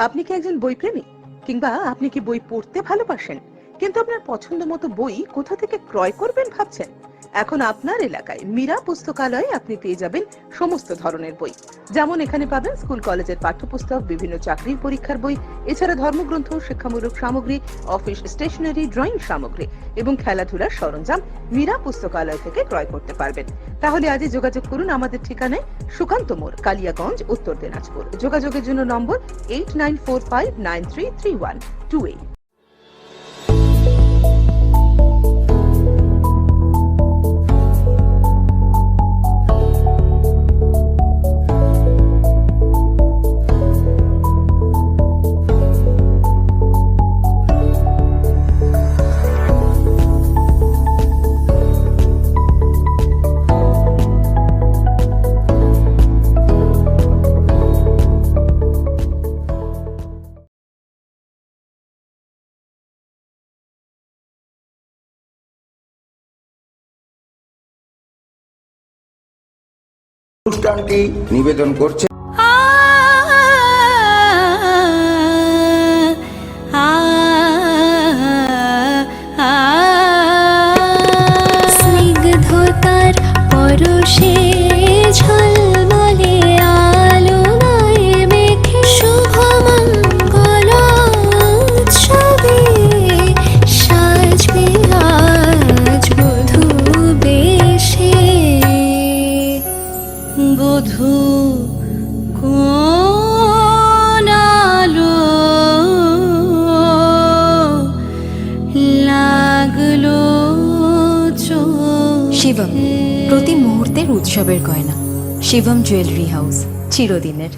আপনি কি একজন বই প্রেমী, কিংবা আপনি কি বই পড়তে ভালোবাসেন কিন্তু আপনার পছন্দ মতো বই কোথা থেকে ক্রয় করবেন ভাবছেন? এখন আপনার এলাকায় মীরা পুস্তকালয়ে আপনি পেয়ে যাবেন সমস্ত ধরনের বই। যেমন এখানে পাবেন স্কুল কলেজের পাঠ্যপুস্তক, বিভিন্ন চাকরির পরীক্ষার বই, এছাড়া ধর্মগ্রন্থ, শিক্ষামূলক সামগ্রী, অফিস স্টেশনারি, ড্রয়িং সামগ্রী এবং খেলাধুলার সরঞ্জাম মীরা পুস্তকালয় থেকে ক্রয় করতে পারবেন। তাহলে আজই যোগাযোগ করুন আমাদের ঠিকানায়, সুকান্ত মোড়, কালিয়াগঞ্জ, উত্তর দিনাজপুর। যোগাযোগের জন্য নম্বর 8945933128। অনুষ্ঠানটি নিবেদন করছে স্নিগ্ধতার পরশে ঝলমলে আলোয় মেখে শুভমঙ্গল উৎসবে সাজবে আজ বধূ বেশে। বধূ কোন আলো লাগলো শিবম, প্রতি মুহূর্তের উৎসবের গয়না। শিবম জুয়েলারি হাউস, চিরদিনের।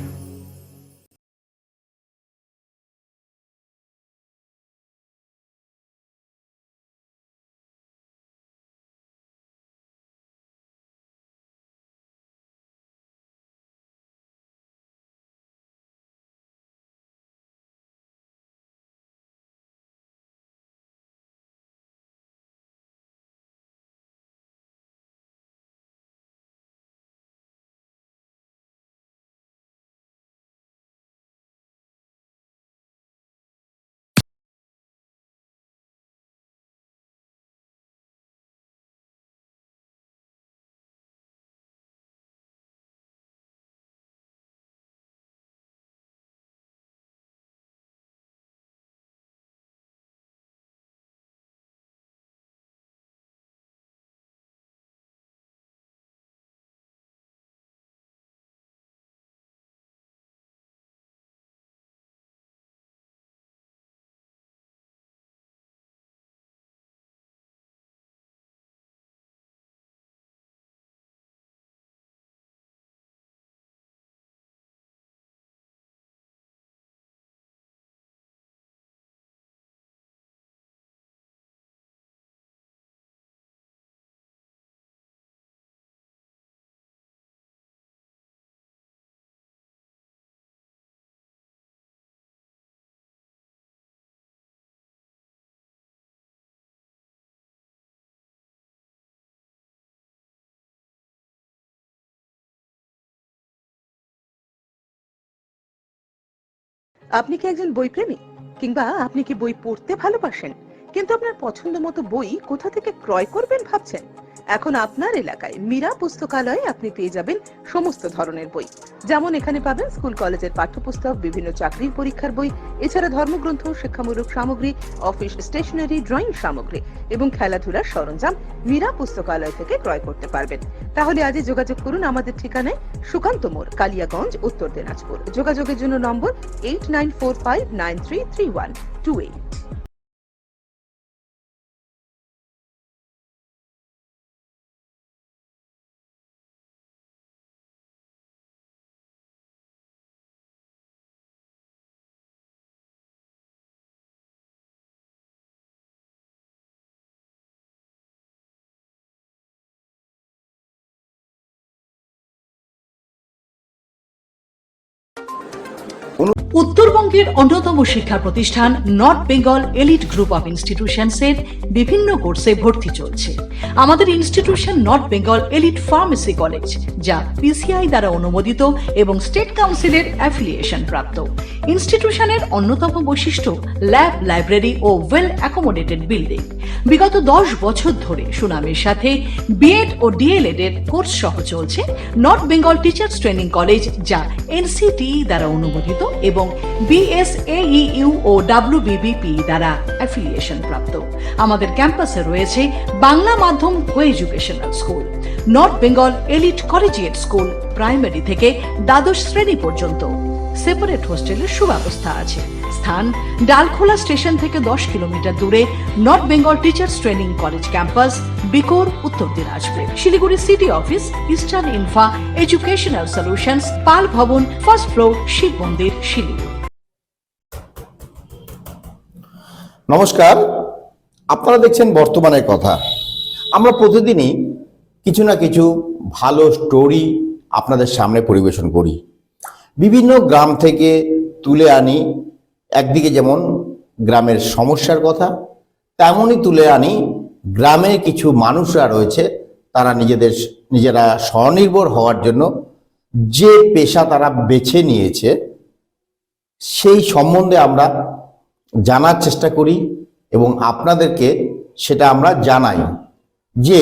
আপনি কি একজন বই প্রেমী, কিংবা আপনি কি বই পড়তে ভালোবাসেন কিন্তু আপনার পছন্দ মতো বই কোথা থেকে ক্রয় করবেন ভাবছেন? এখন আপনার এলাকায় মীরা পুস্তকালয়ে আপনি পেয়ে যাবেন সমস্ত ধরনের বই। যেমন এখানে পাবেন স্কুল কলেজের পাঠ্যপুস্তক, বিভিন্ন চাকরির পরীক্ষার বই, এছাড়া ধর্মগ্রন্থ, শিক্ষামূলক সামগ্রী, অফিস স্টেশনারি, ড্রয়িং সামগ্রী এবং খেলাধুলার সরঞ্জাম মীরা পুস্তকালয় থেকে ক্রয় করতে পারবেন। তাহলে আজই যোগাযোগ করুন আমাদের ঠিকানায়, সুকান্ত মোড়, কালিয়াগঞ্জ, উত্তর দিনাজপুর। যোগাযোগের জন্য নম্বর 8945933128। উত্তরবঙ্গের অন্যতম শিক্ষা প্রতিষ্ঠান North Bengal elite group of ইনস্টিটিউশনসের বিভিন্ন কোর্সে ভর্তি চলছে। আমাদের institution North Bengal elite pharmacy college, যা পিসিআই দ্বারা অনুমোদিত এবং স্টেট কাউন্সিলের অ্যাফিলিয়েশন প্রাপ্ত। ইনস্টিটিউশনের অন্যতম বৈশিষ্ট্য ল্যাব, লাইব্রেরি ও ওয়েল অ্যাকোমোডেটেড বিল্ডিং। বিগত 10 বছর ধরে সুনামের সাথে বিএড ও ডিএলএড এর কোর্স সহ চলছে north Bengal teachers training college, যা এনসিটিই দ্বারা অনুমোদিত এবং বিএসএইউ ও ডাব্লিউবিবিপি দ্বারা অ্যাফিলিয়েশন প্রাপ্ত। আমাদের ক্যাম্পাসে রয়েছে বাংলা মাধ্যম কো educational school, north Bengal elite collegiate school, primary থেকে দ্বাদশ শ্রেণী পর্যন্ত। সেপারেট হোস্টেলের সুব্যবস্থা আছে। স্থান ডালখোলা স্টেশন থেকে 10 কিলোমিটার দূরে North Bengal teachers training college campus, Bikor, Uttar Dinajpur. Siliguri city office, eastern infra educational solutions, Pal Bhavan, first floor, Shiva মন্দির, শিলিগুড়ি। নমস্কার, আপনারা দেখছেন বর্তমানের কথা। আমরা প্রতিদিনই কিছু না কিছু ভালো স্টোরি আপনাদের সামনে পরিবেশন করি। বিভিন্ন গ্রাম থেকে তুলে আনি, একদিকে যেমন গ্রামের সমস্যার কথা, তেমনই তুলে আনি গ্রামের কিছু মানুষরা রয়েছে, তারা নিজেরা স্বনির্ভর হওয়ার জন্য যে পেশা তারা বেছে নিয়েছে সেই সম্বন্ধে আমরা জানার চেষ্টা করি এবং আপনাদেরকে সেটা আমরা জানাই যে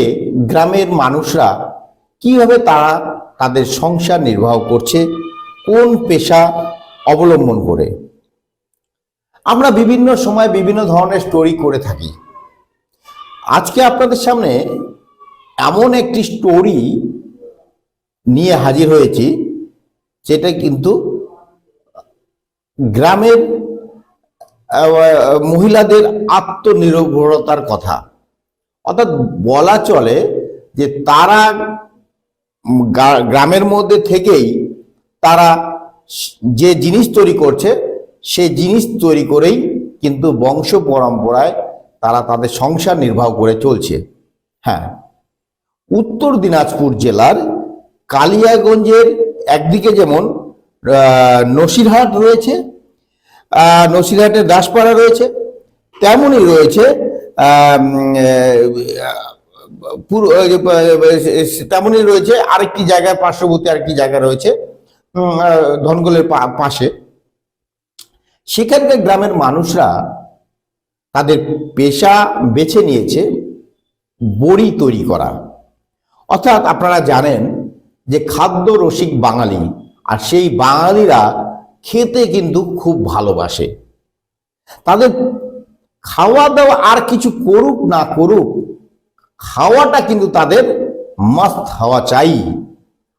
গ্রামের মানুষরা কিভাবে তারা তাদের সংসার নির্বাহ করছে, কোন পেশা অবলম্বন করে। আমরা বিভিন্ন সময় বিভিন্ন ধরনের স্টোরি করে থাকি। আজকে আপনাদের সামনে এমন একটি স্টোরি নিয়ে হাজির হয়েছি যেটা কিন্তু গ্রামের মহিলাদের আত্মনির্ভরতার কথা। অর্থাৎ বলা চলে যে তারা গ্রামের মধ্যে থেকেই তারা যে জিনিস তৈরি করছে সেই জিনিস তৈরি করেই কিন্তু বংশ পরম্পরায় তারা তাদের সংসার নির্বাহ করে চলছে। হ্যাঁ, উত্তর দিনাজপুর জেলার কালিয়াগঞ্জের একদিকে যেমন নসিরহাট রয়েছে, নসিরহাটের দাসপাড়া রয়েছে, তেমনই রয়েছে তেমনই রয়েছে আরেকটি জায়গায়, পার্শ্ববর্তী আরেকটি জায়গা রয়েছে ধনগোলের পাশে। সেখানকার গ্রামের মানুষরা তাদের পেশা বেছে নিয়েছে বড়ি তৈরি করা। অর্থাৎ আপনারা জানেন যে খাদ্য রসিক বাঙালি, আর সেই বাঙালিরা খেতে কিন্তু খুব ভালোবাসে। তাদের খাওয়া দাওয়া আর কিছু করুক না করুক, খাওয়াটা কিন্তু তাদের মস্ত হওয়া চাই।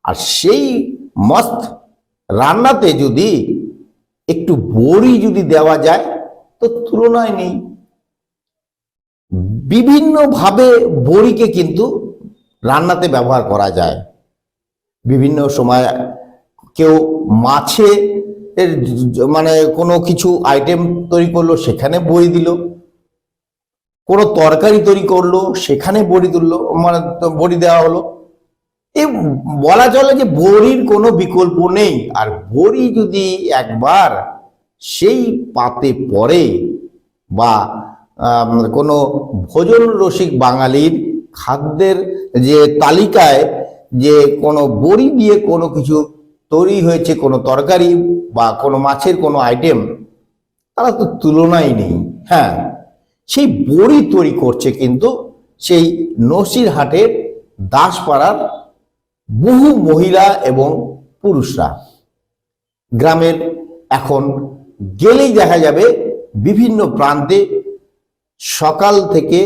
আর সেই মস্ত রান্নাতে যদি একটু বড়ি যদি দেওয়া যায় তো তুলনায় নেই। বিভিন্নভাবে বড়িকে কিন্তু রান্নাতে ব্যবহার করা যায়। বিভিন্ন সময় কেউ মাছে মানে কোনো কিছু আইটেম তৈরি করলো, সেখানে বড়ি দিল। কোনো তরকারি তৈরি করলো, সেখানে বড়ি তুললো, মানে বড়ি দেওয়া হলো। এই বলা চলে যে বড়ির কোনো বিকল্প নেই। আর বড়ি যদি একবার সেই পাতে পড়ে বা কোনো ভোজন রসিক বাঙালির খাদ্যের যে তালিকায় যে কোনো বড়ি দিয়ে কোনো কিছু তৈরি হয়েছে, কোনো তরকারি বা কোনো মাছের কোনো আইটেম, তারা তো তুলনাই নেই। হ্যাঁ, সেই বড়ি তৈরি করছে কিন্তু সেই নসিরহাটের দাসপাড়ার বহু মহিলা এবং পুরুষরা। গ্রামের এখন গেলেই দেখা যাবে বিভিন্ন প্রান্তে সকাল থেকে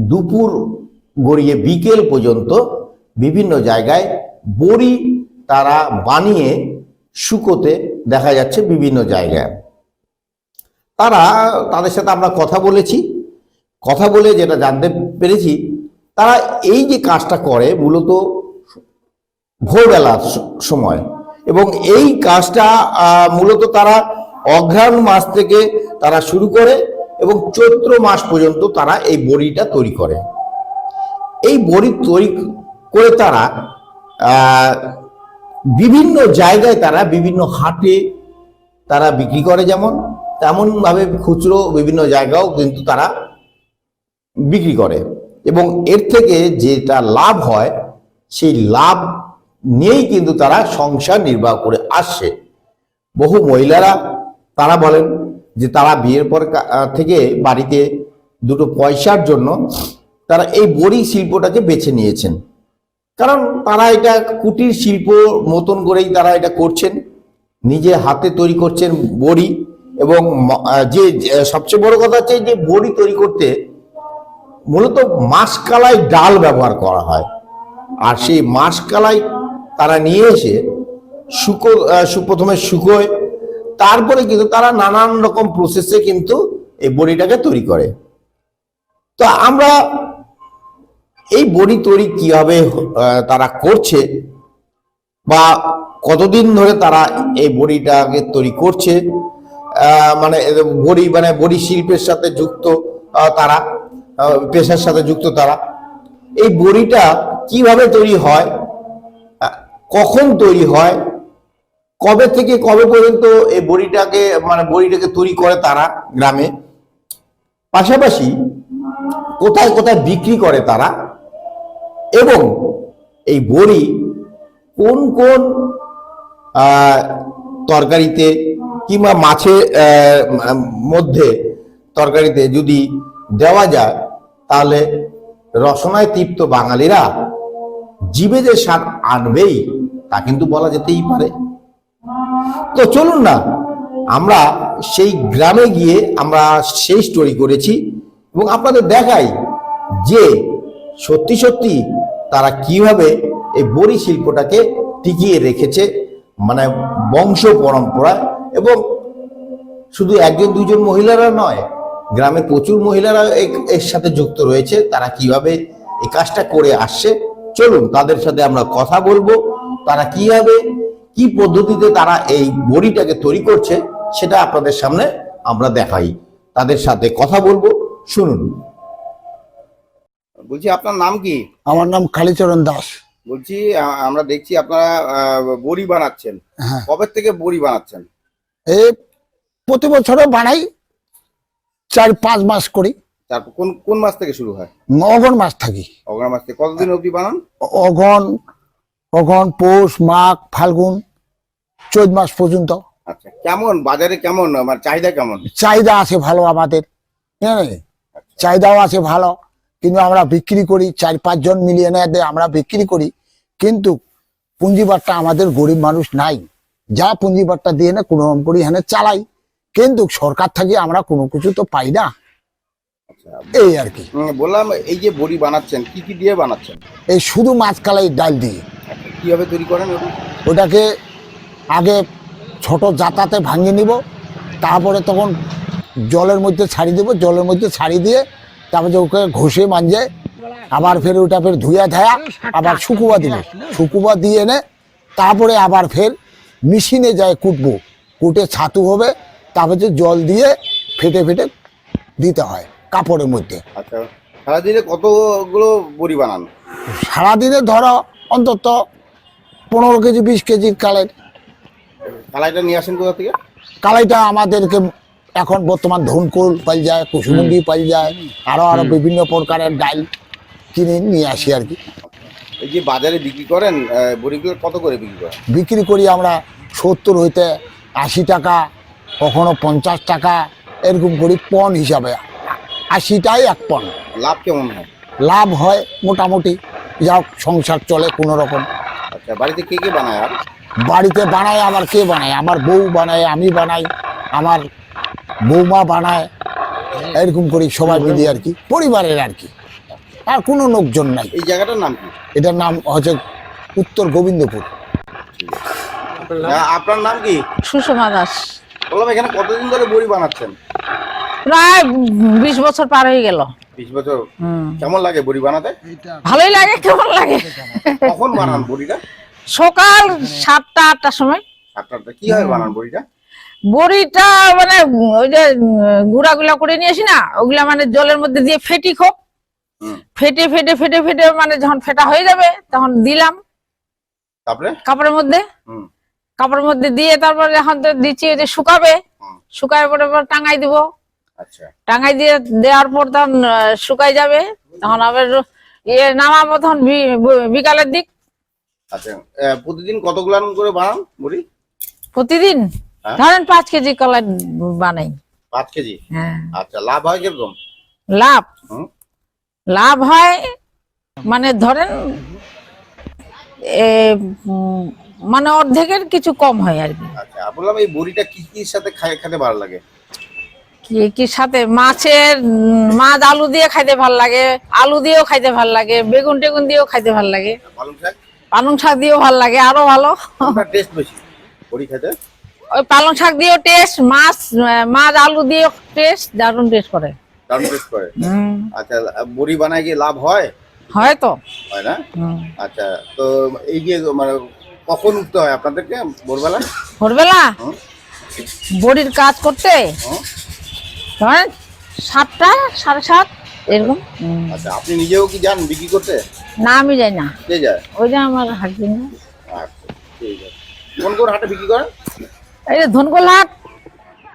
দুপুর গড়িয়ে বিকেল পর্যন্ত বিভিন্ন জায়গায় বড়ি তারা বানিয়ে শুকোতে দেখা যাচ্ছে বিভিন্ন জায়গায়। তাদের সাথে আমরা কথা বলেছি, কথা বলে যেটা জানতে পেরেছি, তারা এই যে কাজটা করে মূলত ভোরবেলার সময়, এবং এই কাজটা মূলত তারা অঘ্রাণ মাস থেকে তারা শুরু করে এবং চৈত্র মাস পর্যন্ত তারা এই বড়িটা তৈরি করে। এই বড়ি তৈরি করে তারা বিভিন্ন জায়গায়, তারা বিভিন্ন হাটে তারা বিক্রি করে, যেমন তেমন ভাবে খুচরো বিভিন্ন জায়গাও কিন্তু তারা বিক্রি করে, এবং এর থেকে যেটা লাভ হয় সেই লাভ নিয়েই কিন্তু তারা সংসার নির্বাহ করে আসছে। বহু মহিলারা তারা বলেন যে তারা বিয়ের পর থেকে বাড়িতে দুটো পয়সার জন্য তারা এই বড়ি শিল্পটাকে বেছে নিয়েছেন, কারণ তারা এটা কুটির শিল্প মতন করেই তারা এটা করছেন, নিজে হাতে তৈরি করছেন বড়ি। এবং যে সবচেয়ে বড় কথা হচ্ছে যে বড়ি তৈরি করতে মূলত মাসকলাই ডাল ব্যবহার করা হয়, আর সেই মাসকলাই তারা নিয়ে এসে প্রথমে শুকোয়, তারপরে কিন্তু তারা নানান রকম প্রসেসে কিন্তু এই বড়িটাকে তৈরি করে। তো আমরা এই বড়ি তৈরি কিভাবে তারা করছে বা কতদিন ধরে তারা এই বড়িটাকে তৈরি করছে, মানে বড়ি শিল্পের সাথে যুক্ত তারা, পেশার সাথে যুক্ত তারা, এই বড়িটা কিভাবে তৈরি হয়, কখন তৈরি হয়, কবে থেকে কবে পর্যন্ত এই বড়িটাকে তৈরি করে তারা গ্রামে, পাশাপাশি কোথায় কোথায় বিক্রি করে তারা, এবং এই বড়ি কোন কোন তরকারিতে কিংবা মাছের মধ্যে তরকারিতে যদি দেওয়া যায় তাহলে রসনায় তৃপ্ত বাঙালিরা জিভে যে স্বাদ আনবেই তা কিন্তু বলা যেতেই পারে। তো চলুন না আমরা সেই গ্রামে গিয়ে আমরা সেই স্টোরি করেছি এবং আপনাদের দেখাই যে সত্যি সত্যি তারা কিভাবে এই বড়ি শিল্পটাকে টিকিয়ে রেখেছে, মানে বংশ পরম্পরা। এবং শুধু একজন দুজন মহিলারা নয়, গ্রামে প্রচুর মহিলারা এর সাথে যুক্ত রয়েছে, তারা কিভাবে এই কাজটা করে আসছে। চলুন তাদের সাথে আমরা কথা বলবো, তারা কিভাবে কি পদ্ধতিতে তারা এই বড়িটাকে তৈরি করছে সেটা আপনাদের সামনে আমরা দেখাই, তাদের সাথে কথা বলবো, শুনুন। বলছি আপনার নাম কি? আমার নাম কালীচরণ দাস। বলছি আমরা দেখছি আপনারা বড়ি বানাচ্ছেন, হ্যাঁ, কবে থেকে বড়ি বানাচ্ছেন? এই প্রতি বছরও বানাই, 4-5 মাস করি। তারপর কোন কোন মাস থেকে শুরু হয়? অঘন মাস থাকি। অগ্রহণ মাস থেকে কতদিন অবধি বানান? অঘন, পৌষ, মাঘ, ফাল্গুন, 14 মাস পর্যন্ত। আচ্ছা, কেমন বাজারে কেমন মানে চাহিদা কেমন? চাহিদা আছে ভালো আমাদের, হ্যাঁ চাহিদাও আছে ভালো, কিন্তু আমরা বিক্রি করি 4-5 জন মিলিয়ে নেয় আমরা বিক্রি করি, কিন্তু পুঁজিবারটা আমাদের গরিব মানুষ নাই, যা পুঁজিবারটা দিয়ে না কোনো রকম করি হ্যাঁ চালাই, কিন্তু সরকার থেকে আমরা কোনো কিছু তো পাই না, এই আর কি। বললাম এই যে বড়ি বানাচ্ছেন কি কি দিয়ে বানাচ্ছেন? এই শুধু মাছকালাই ডাল দিয়ে। কিভাবে তৈরি করেন ওটা? ওটাকে আগে ছোট জাতাতে ভাঙিয়ে নিব, তারপরে তখন জলের মধ্যে ছাড়ি দেবো, জলের মধ্যে ছাড়ি দিয়ে তারপরে ওকে ঘষে মাঞ্জে আবার ফের ওটা ফের ধুয়া ধায়া আবার শুকুবা দিব, শুকুবা দিয়ে এনে তারপরে আবার ফের মেশিনে যায় কুটবো, কুটে ছাতু হবে, তারপরে জল দিয়ে ফেটে ফেটে দিতে হয় কাপড়ের মধ্যে। আচ্ছা, সারাদিনে কতগুলো বড়ি বানান? সারাদিনে ধরো অন্তত 15 কেজি 20 কেজির কালের। কালাইটা নিয়ে আসেন কোথা থেকে? কালাইটা আমাদেরকে এখন বর্তমান ধনকুল পাই যায়, কুসুমুন্ডি পাই যায়, আরো বিভিন্ন প্রকারের ডাল কিনে নিয়ে আসি আর কি। এই যে বাজারে বিক্রি করেন বড়িগুলো কত করে বিক্রি করেন? বিক্রি করি আমরা 70 হইতে 80 টাকা, কখনো 50 টাকা, এরকম করি পণ হিসাবে, 80টাই 1 পণ। লাভ কেমন হয়? লাভ হয় মোটামুটি, যা সংসার চলে কোনো রকম। আচ্ছা, বাড়িতে কে কে বানায়? আর বাড়িতে বানায় আবার কে বানায়, আমার বউ বানায়, আমি বানাই, আমার বৌমা বানায়, এরকম করি সবাই মিলে আর কি, পরিবারের আর কি, আর কোনো লোকজন নাই। এই জায়গাটার নাম কি? এটার নাম হচ্ছে উত্তর গোবিন্দপুর। আপনার নাম কি? সুষমা দাস। বললাম এখানে কতদিন ধরে বড়ি বানাচ্ছেন? প্রায় 20 বছর পার হয়ে গেল। 20 বছর। কেমন লাগে বড়ি বানাতে? ভালোই লাগে। কেমন লাগে? কখন বানান বড়িটা? সকাল 7টা-8টার সময়। 7টা। কিভাবে বানান বড়িটা? বড়িটা মানে ওই যে গুঁড়াগুলা করে নিয়ে আসি না, ওগুলা মানে জলের মধ্যে দিয়ে ফেটি খুব ফেটে ফেটে ফেটে ফেটে মানে যখন ফেটা হয়ে যাবে তখন দিলাম তারপরে কাপড়ের মধ্যে, কাপড়ের মধ্যে দিয়ে তারপরে এখন তো দিচ্ছি ওই যে শুকাবে, শুকায় পরে পর টাঙাই দিব, আচ্ছা টাঙাই দিয়ে দেওয়ার পর তখন শুকাই যাবে, তখন আবার নামাবো তখন বিকালের দিক। আচ্ছা প্রতিদিন কতগুলো করে বানান বড়ি? প্রতিদিন হ্যাঁ। ধরেন 5 কেজি কলাই বানাই। 5 কেজি? হ্যাঁ। আচ্ছা লাভ হয় কিরকম? লাভ হুম। লাভ হয় মানে ধরেন মানে অর্ধেকের কিছু কম হয় আর কি। আচ্ছা বললাম এই বড়িটা কি কি সাথে খেতে ভালো লাগে? কি কি সাথে মাছের মাছ আলু দিয়ে খাইতে ভাল লাগে, আলু দিয়েও খাইতে ভাল লাগে, বেগুন টেগুন দিয়েও খাইতে ভাল লাগে, পালং শাক? পালং শাক দিয়েও ভাল লাগে, আরো ভালো। কোনটা টেস্ট বেশি বড়ি খেতে? ওই পালং শাক দিয়েও টেস্ট, মাছ আলু দিয়েও টেস্ট, দারুণ টেস্ট করে। দারুণ টেস্ট করে। আচ্ছা বড়ি বানায় কি লাভ হয়? হয় তো। হয় না? আচ্ছা তো এই যে মানে কখন উঠতে হয় আপনাদেরকে ভোরবেলা? ভোরবেলা হুম। বড়ির কাজ করতে হুম। ধরেন 7টা 7:30 এরকম। আচ্ছা আপনি নিজেও কি যান বিক্রি করতে? না আমি যাই না, কে যায়? ওই যে আমার হাজবেন্ড। আচ্ছা ঠিক আছে। কোন কোন হাটে বিক্রি করেন? এই যে ধনকোল হাট,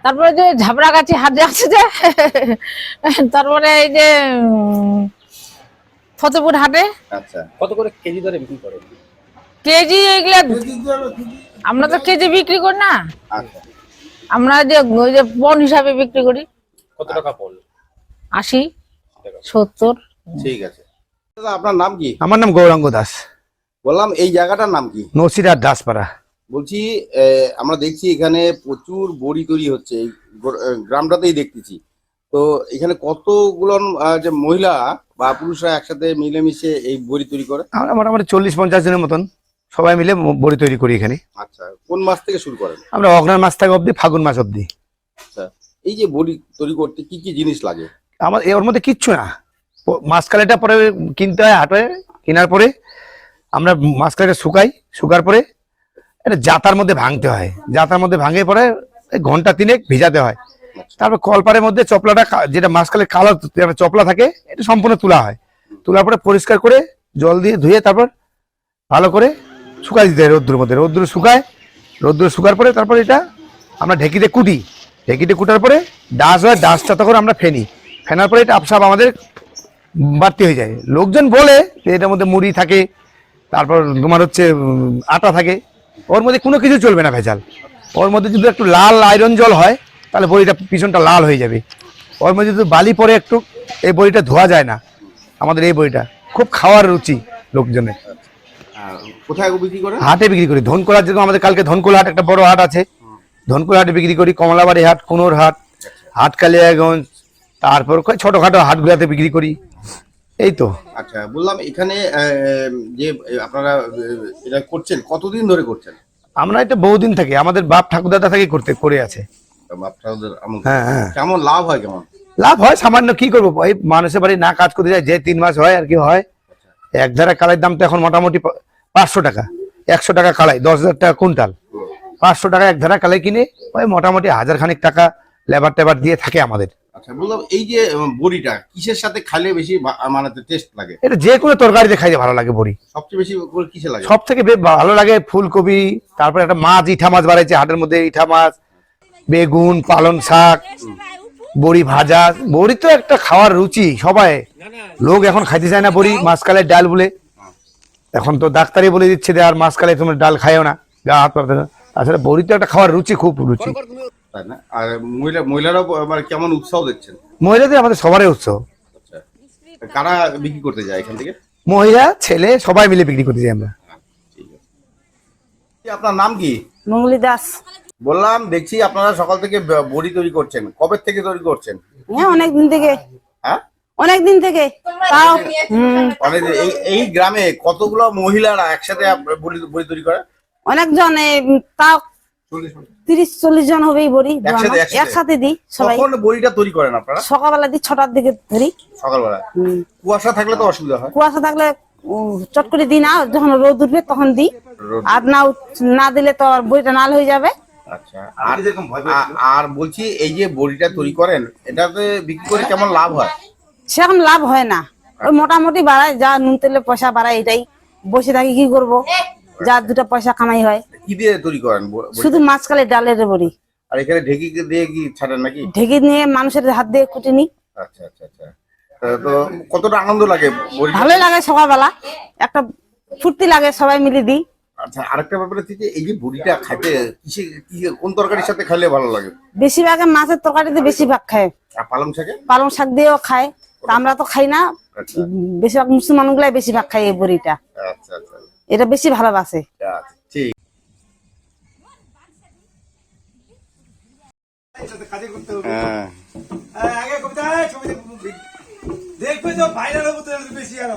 তারপরে যে ঝাবড়াগাছি হাট যে আছে যে, তারপরে এই যে ফতেপুর হাটে। আচ্ছা কত করে কেজি দরে বিক্রি করেন? কেজি এগুলা আমরা তো কেজি বিক্রি করি না, আচ্ছা আমরা যে ওই যে পণ হিসাবে বিক্রি করি। কত টাকা পড়ল? 80 70। ঠিক আছে। দাদা আপনার নাম কি? আমার নাম গৌরাঙ্গ দাস, বললাম এই জায়গাটার নাম কি? নসিরার দাসপাড়া। বলছি আমরা দেখছি এখানে প্রচুর বড়ি তৈরি হচ্ছে, এই গ্রামটাতেই দেখতেছি। তো এখানে কতগুলো যে মহিলা বা পুরুষরা একসাথে মিলেমিশে এই বড়ি তৈরি করে? আমরা মোটামুটি 40-50 জনের মতন সবাই মিলে বড়ি তৈরি করি এখানে। আচ্ছা কোন মাস থেকে শুরু করেন? আমরা অগ্রহায়ণ মাস থেকে অবধি ফাগুন মাস অবধি। আচ্ছা এই যে বড়ি তৈরি করতে কি কি জিনিস লাগে? আমার ওর মধ্যে কিচ্ছু না, মাসকালেটা পরে কিনতে হয় হাটে, কেনার পরে আমরা মাসকালেটা শুকার পরে এটা জাতার মধ্যে ভাঙতে হয়, জাতার মধ্যে ভাঙে পরে ঘন্টা 3 ভিজাতে হয়। তারপর কলপারের মধ্যে চপলাটা যেটা মাসকালের কালো চপলা থাকে এটা সম্পূর্ণ তোলা হয়, তোলার পরে পরিষ্কার করে জল দিয়ে ধুয়ে তারপর ভালো করে শুকাই দিতে হয় রোদ্দুর মধ্যে, রোদ্দুর শুকার পরে তারপর এটা আমরা ঢেকিতে কুটি, ঢেকিতে কুটার পরে ডাস হয়, ডাসটা তখন আমরা ফেনার পরে এটা আপসাপ আমাদের বাড়তি হয়ে যায়। লোকজন বলে যে এটার মধ্যে মুড়ি থাকে, তারপর তোমার হচ্ছে আটা থাকে, ওর মধ্যে কোনো কিছু চলবে না ভেজাল। ওর মধ্যে যদি একটু লাল আয়রন জল হয় তাহলে বড়িটা পিছনটা লাল হয়ে যাবে। ওর মধ্যে যদি বালি পরে একটু, এই বড়িটা ধোয়া যায় না। আমাদের এই বড়িটা খুব খাওয়ার রুচি লোকজনের। কোথায় বিক্রি করেন? হাটে বিক্রি করি, ধনকোল হাট, যেরকম আমাদের কালকে ধনকোল হাট একটা বড় হাট আছে, ধনকোল হাটে বিক্রি করি, কমলাবাড়ি হাট, কুনোর হাট, হাট কালিয়াগঞ্জ, তারপর ছোটখাটো হাটগুলাতে বিক্রি করি, এই তো। আচ্ছা বললাম এখানে যে আপনারা এটা করছেন কতদিন ধরে করছেন? আমরা এটা বহুদিন থেকে, আমাদের বাপ ঠাকুরদাদা থেকে করে আছে। আপনাদের হ্যাঁ হ্যাঁ। কেমন লাভ হয়? কেমন লাভ হয় সামান্য, কি করবো, এই মানুষের বাড়ি না কাজ করতে যায়, যে 3 মাস হয় আর কি হয়। এক ধারা কালাইয়ের দাম তো এখন মোটামুটি 500 টাকা, 100 টাকা কালাই, 10,000 টাকা কুইন্টাল, 500 টাকা এক ধারা কালাই কিনে ওই মোটামুটি 1000 খানিক টাকা লেবার টেবার দিয়ে থাকে আমাদের। আচ্ছা বললাম এই যে বড়িটা কিসের সাথে খাইলে বেশি মানে টেস্ট লাগে? এটা যে কোনো তরকারিতে খাইতে ভালো লাগে বড়ি। সবচেয়ে বেশি কিসে লাগে? সব থেকে ভালো লাগে ফুলকপি, তারপর একটা মাছ, ইঠা মাছ বাড়াইছে হাটের মধ্যে, ইঠা মাছ, বেগুন, পালং শাক, বড়ি ভাজা। বড়ি তো একটা খাওয়ার রুচি, সবাই লোক এখন খাইতে চায় না বড়ি, মাসকালের ডাল বলে। এখন তো ডাক্তারই বলে দিচ্ছে যে আর মাসকালে তুমি ডাল খাইও না, গা হাত পাতে না। আসলে বড়ি তো একটা খাওয়ার রুচি, খুব রুচি। তাই না? আর মহিলারাও মানে কেমন উৎসাহ দেখছেন? মহিলাদের আমাদের সবারই উৎসব। আচ্ছা কারা বিক্রি করতে যায় এখান থেকে? মহিলা ছেলে সবাই মিলে বিক্রি করতে যাই আমরা। ঠিক আছে। আপনার নাম কি? মঙ্গলি দাস। বললাম দেখছি আপনারা সকাল থেকে বড়ি তৈরি করছেন, কবে থেকে তৈরি করছেন? হ্যাঁ অনেকদিন থেকে। হ্যাঁ অনেকদিন থেকে। তাও মানে এই গ্রামে কতগুলো মহিলারা একসাথে বড়ি তৈরি করে? অনেকজন, তাও 30-40 জন হবেই বড়ি একসাথে দিই সবাই। কখন বড়িটা তৈরি করেন আপনারা? সকালবেলা দিই 6টার দিকে ধরি। সকালবেলা? কুয়াশা থাকলে তো অসুবিধা হয়। কুয়াশা থাকলে চট করে দিই না, যখন রোদ উঠবে তখন দিই। আর না দিলে তো আর বড়িটা নাল হয়ে যাবে। আচ্ছা আর বলছি এই যে বড়িটা তৈরি করেন এটাতে বিক্রি করে কেমন লাভ হয়? সেরকম লাভ হয় না, ওই মোটামুটি বাড়ায়, যা নুন তেলে পয়সা বাড়ায়, এটাই বসে থাকি কি করব, যা 2টা পয়সা কামাই হয়। কি দিয়ে তৈরি করেন বড়ি? শুধু মাছকালে ডালের বড়ি। আর এখানে ঢেকি দিয়ে কি ছাড়েন নাকি? ঢেকে নিয়ে মানুষের হাত দিয়ে কুটে নি। আচ্ছা আচ্ছা আচ্ছা। তো কতটা আনন্দ লাগে বড়ি? ভালোই লাগে, সকালবেলা একটা ফুর্তি লাগে, সবাই মিলে দিই। আচ্ছা, আরেকটা ব্যাপার হচ্ছে যে এই যে বড়িটা খাইতে কোন তরকারির সাথে খেলে ভালো লাগে? বেশিরভাগ মাছের তরকারিতে বেশিরভাগ খায়, আর পালং শাকে? পালং শাক দিয়েও খায়, তা আমরা তো খাই না। আচ্ছা বেশিরভাগ মুসলমান গুলাই বেশিরভাগ খায় এই বড়িটা, আচ্ছা আচ্ছা এটা বেশি ভালোবাসে। আচ্ছা, ঠিক। হ্যাঁ আগে কবিতা দেখবে তো ভাইরাল হবো তো বেশি আরো